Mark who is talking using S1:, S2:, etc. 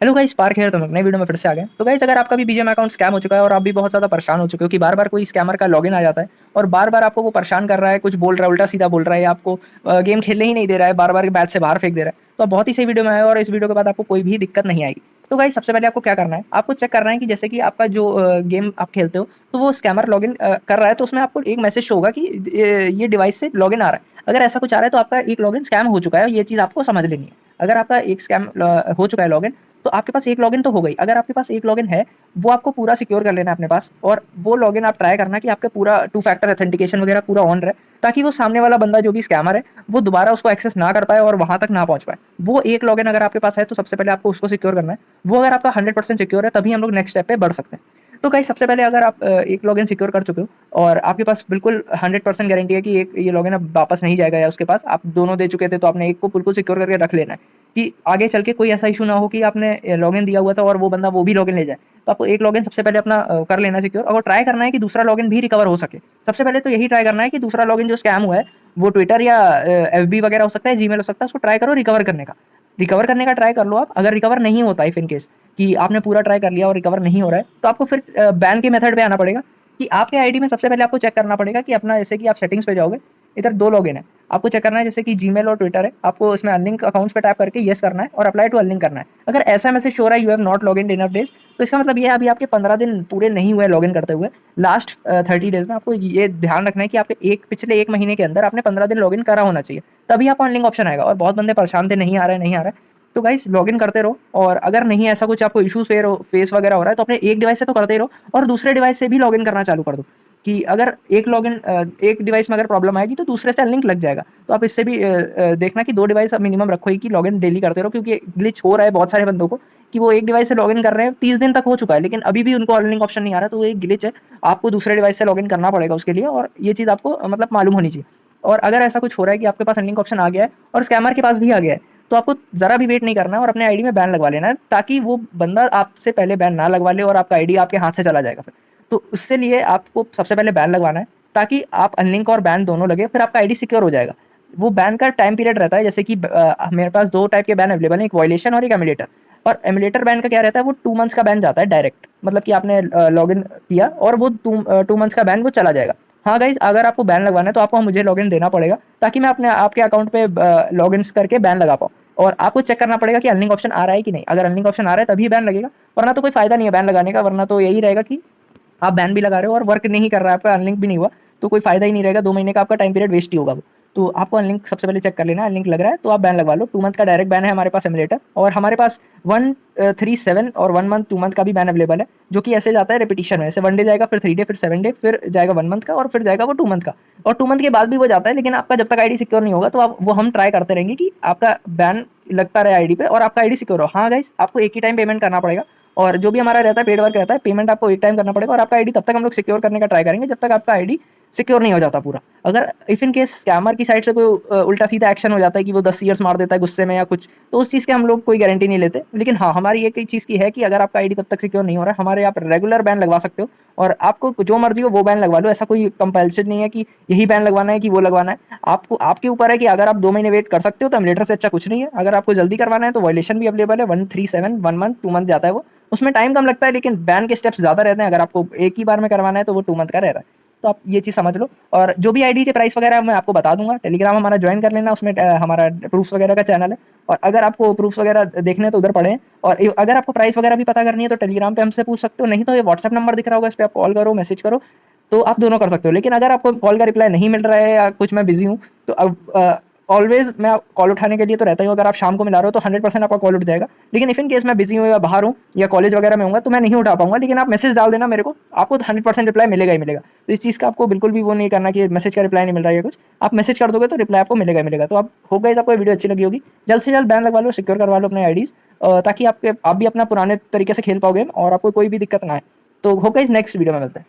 S1: Hello guys, park है। तो हम नई वीडियो में फिर से आ गए। तो गाइस, अगर आपका भी बीजीएम अकाउंट स्कैम हो चुका है और आप भी बहुत ज़्यादा परेशान हो चुके हो कि बार-बार कोई स्कैमर का लॉगिन आ जाता है और बार-बार आपको वो परेशान कर रहा है, कुछ बोल रहा है, उल्टा-सीधा बोल रहा है या आपको गेम खेलने ही नहीं दे रहा है, बार-बार मैच से बाहर फेंक दे रहा है। तो आप बहुत ही सही वीडियो में आए और इस वीडियो के बाद आपको कोई भी दिक्कत नहीं आएगी। तो गाइस, सबसे पहले आपको क्या करना है, आपको चेक करना है कि जैसे कि आपका जो गेम आप खेलते हो, तो वो स्कैमर लॉगिन कर रहा है, तो उसमें आपको एक मैसेज शो होगा कि ये डिवाइस से लॉगिन आ रहा है। अगर ऐसा कुछ आ रहा है तो आपका एक लॉगिन स्कैम हो चुका है, ये चीज़ आपको समझ लेनी है। अगर आपका एक स्कैम हो चुका है लॉगिन, तो आपके पास एक लॉगिन तो हो गई। अगर आपके पास एक लॉगिन है, वो आपको पूरा सिक्योर कर लेना है अपने पास और वो लॉगिन आप ट्राई करना कि आपका पूरा टू फैक्टर ऑथेंटिकेशन वगैरह पूरा ऑन रहे, ताकि वो सामने वाला बंदा जो भी स्कैमर है, वो दोबारा उसको एक्सेस ना कर पाए और वहाँ तक ना पहुँच पाए। वो एक लॉगिन अगर आपके पास है, तो सबसे पहले आपको उसको सिक्योर करना है। वो अगर आपका 100% सिक्योर है, तभी हम लोग नेक्स्ट स्टेप पे बढ़ सकते हैं। तो गाइस, सबसे पहले अगर आप एक लॉगिन सिक्योर कर चुके हो और आपके पास बिल्कुल 100% गारंटी है कि एक ये लॉगिन अब वापस नहीं जाएगा, या उसके पास आप दोनों दे चुके थे, तो आपने एक को बिल्कुल सिक्योर करके रख लेना है कि आगे चल के कोई ऐसा इशू ना हो कि आपने लॉगिन दिया हुआ था और वो बंदा वो भी लॉगिन ले जाए। तो आपको एक लॉगिन सबसे पहले अपना कर लेना है सिक्योर, और ट्राई करना है कि दूसरा लॉगिन भी रिकवर हो सके। सबसे पहले तो यही ट्राई करना है कि दूसरा लॉगिन जो स्कैम हुआ है, वो ट्विटर या एफबी वगैरह हो सकता है, जीमेल हो सकता है, उसको ट्राई करो रिकवर करने का। रिकवर करने का ट्राई कर लो आप। अगर रिकवर नहीं होता, इफ इन केस कि आपने पूरा ट्राई कर लिया और रिकवर नहीं हो रहा है, तो आपको फिर बैन के मेथड पे आना पड़ेगा कि आपके आईडी में सबसे पहले आपको चेक करना पड़ेगा कि अपना, जैसे कि आप सेटिंग्स पे जाओगे, इधर दो लॉगिन है, आपको चेक करना है जैसे कि जीमेल और ट्विटर है, आपको इसमें अनलिंक अकाउंट्स पे टैप करके येस करना है और अप्लाई टू अनलिंक करना है। अगर ऐसा मैसेज शो रहा है you have not login enough days, तो इसका मतलब ये है अभी आपके 15 दिन पूरे नहीं हुए लॉगिन करते हुए। लास्ट 30 डेज में आपको ये ध्यान रखना है कि आपके पिछले एक महीने के अंदर आपने 15 दिन लॉगिन करा होना चाहिए, तभी आपको अनलिंक ऑप्शन आएगा। और बहुत बंदे परेशान थे, नहीं आ रहा है, नहीं आ रहा है। तो गाइस, लॉगिन करते रहो, और अगर नहीं ऐसा कुछ आपको इशू फेस वगैरह हो रहा है, तो अपने एक डिवाइस से तो करते ही रहो और दूसरे डिवाइस से भी लॉगिन करना चालू कर दो कि अगर एक डिवाइस में अगर प्रॉब्लम आएगी तो दूसरे से लिंक लग जाएगा। तो आप इससे भी देखना कि 2 डिवाइस आप मिनिमम रखो ही, कि लॉगिन डेली करते रहो, क्योंकि ग्लिच हो रहा है बहुत सारे बंदों को कि वो एक डिवाइस से लॉगिन कर रहे हैं, 30 दिन तक हो चुका है, लेकिन अभी भी उनको अनलिंक ऑप्शन नहीं आ रहा, तो वो एक ग्लिच है। आपको दूसरे डिवाइस से लॉगिन करना पड़ेगा उसके लिए, और ये चीज़ आपको मतलब मालूम होनी चाहिए। और अगर ऐसा कुछ हो रहा है कि आपके पास अनलिंक ऑप्शन आ गया है और स्कैमर के पास भी आ गया है, तो आपको ज़रा भी वेट नहीं करना है और अपने आईडी में बैन लगवा लेना है, ताकि वो बंदा आपसे पहले बैन ना लगवा ले और आपका आईडी आपके हाथ से चला जाएगा फिर। तो उससे लिए आपको सबसे पहले बैन लगवाना है, ताकि आप अनलिंक और बैन दोनों लगे, फिर आपका आईडी सिक्योर हो जाएगा। वो बैन का टाइम पीरियड रहता है, जैसे कि मेरे पास 2 टाइप के बैन अवेलेबल हैं, एक वायलेशन और एक एमुलेटर। और एमुलेटर बैन का क्या रहता है, वो 2 मंथ्स का बैन जाता है डायरेक्ट, मतलब कि आपने लॉगिन किया और वो 2 मंथ्स का बैन वो चला जाएगा। हाँ गाइस, अगर आपको बैन लगवाना है तो आपको मुझे लॉगिन देना पड़ेगा, ताकि मैं अपने आपके अकाउंट पे लॉगिन करके बैन लगा पाऊँ। और आपको चेक करना पड़ेगा कि अनलिंक ऑप्शन आ रहा है कि नहीं। अगर अनलिंक ऑप्शन आ रहा है तभी बैन लगेगा, वरना तो कोई फायदा नहीं है बैन लगाने का। वरना तो यही रहेगा कि आप बैन भी लगा रहे हो और वर्क नहीं कर रहा है, आपका अनलिंक भी नहीं हुआ, तो कोई फायदा ही नहीं रहेगा। 2 महीने का आपका टाइम पीरियड वेस्ट ही होगा वो। तो आपको अनलिंक सबसे पहले चेक कर लेना है, अनलिंक लग रहा है तो आप बैन लगवा लो। 2 मंथ का डायरेक्ट बैन है हमारे पास एमुलेटर, और हमारे पास 137 और 1 मंथ 2 मंथ का भी बैन अवेलेबल है, जो कि ऐसे जाता है रिपीटिशन में। ऐसे 1 डे जाएगा, फिर 3 डे, फिर 7 डे, फिर जाएगा 1 मंथ का, और फिर जाएगा वो 2 मंथ का। और 2 मंथ के बाद भी वो जाता है, लेकिन आपका जब तक आईडी सिक्योर नहीं होगा, तो आप वो हम ट्राई करते रहेंगे कि आपका बैन लगता रहे आईडी पे और आपका आईडी सिक्योर हो। हाँ गाइस, आपको एक ही टाइम पेमेंट करना पड़ेगा, और जो भी हमारा रहता है पेड वर्क रहता है, पेमेंट आपको एक टाइम करना पड़ेगा, और आपका आईडी तब तक हम लोग सिक्योर करने का ट्राई करेंगे जब तक आपका आईडी सिक्योर नहीं हो जाता पूरा। अगर इफ इन केस स्कैमर की साइड से कोई उल्टा सीधा एक्शन हो जाता है कि वो 10 ईयर्स मार देता है गुस्से में या कुछ, तो उस चीज़ के हम लोग कोई गारंटी नहीं लेते। लेकिन हाँ, हमारी एक ही चीज़ की है कि अगर आपका आईडी तब तक सिक्योर नहीं हो रहा है, हमारे आप रेगुलर बैन लगवा सकते हो, और आपको जो मर्जी हो वो बैन लगवा लो। ऐसा कोई कंपल्शन नहीं है कि यही बैन लगवाना है कि वो लगवाना है। आपको आपके ऊपर है कि अगर आप 2 महीने वेट कर सकते हो तो एमुलेटर से अच्छा कुछ नहीं है। अगर आपको जल्दी करवाना है तो वायलेशन भी अवेलेबल है, 137, 1 मंथ 2 मंथ जाता है वो। उसमें टाइम कम लगता है, लेकिन बैन के स्टेप्स ज़्यादा रहते हैं। अगर आपको एक ही बार में करवाना है तो वो 2 मंथ का रह रहा है। तो आप ये चीज़ समझ लो। और जो भी आईडी के प्राइस वगैरह मैं आपको बता दूंगा, टेलीग्राम हमारा ज्वाइन कर लेना, उसमें हमारा प्रूफ्स वगैरह का चैनल है। और अगर आपको प्रूफ्स वगैरह देखने हैं तो उधर पढ़ें, और अगर आपको प्राइस वगैरह भी पता करनी है तो टेलीग्राम पे हमसे पूछ सकते हो, नहीं तो ये व्हाट्सएप नंबर दिख रहा होगा, इस पर आप कॉल करो, मैसेज करो, तो आप दोनों कर सकते हो। लेकिन अगर आपको कॉल का रिप्लाई नहीं मिल रहा है या कुछ मैं बिजी हूँ, तो अब ऑलवेज मैं कॉल उठाने के लिए तो रहता ही हूँ। अगर आप शाम को मिला रहे हो तो 100% आपका कॉल उठ जाएगा। लेकिन इफ इन केस मैं बिजी हूँ या बाहर हूँ या कॉलेज वगैरह में हूँ, तो मैं नहीं उठा पाऊंगा, लेकिन आप मैसेज डाल देना मेरे को, आपको 100% रिप्लाई मिलेगा ही मिलेगा। तो इस चीज़ का आपको बिल्कुल भी वो नहीं करना कि मैसेज का रिप्लाई नहीं मिल रहा है कुछ, आप मैसेज कर दोगे तो रिप्लाई आपको मिलेगा ही मिलेगा। तो आप हो गई, आपको वीडियो अच्छी लगी होगी, जल्द से जल्द बैन लगवा लो, सिक्योर करवा लो अपने आईडीज़, ताकि आप भी अपना पुराने तरीके से खेल पाओगे और आपको कोई भी दिक्कत ना आए। तो हो गई, नेक्स्ट वीडियो में मिलते हैं।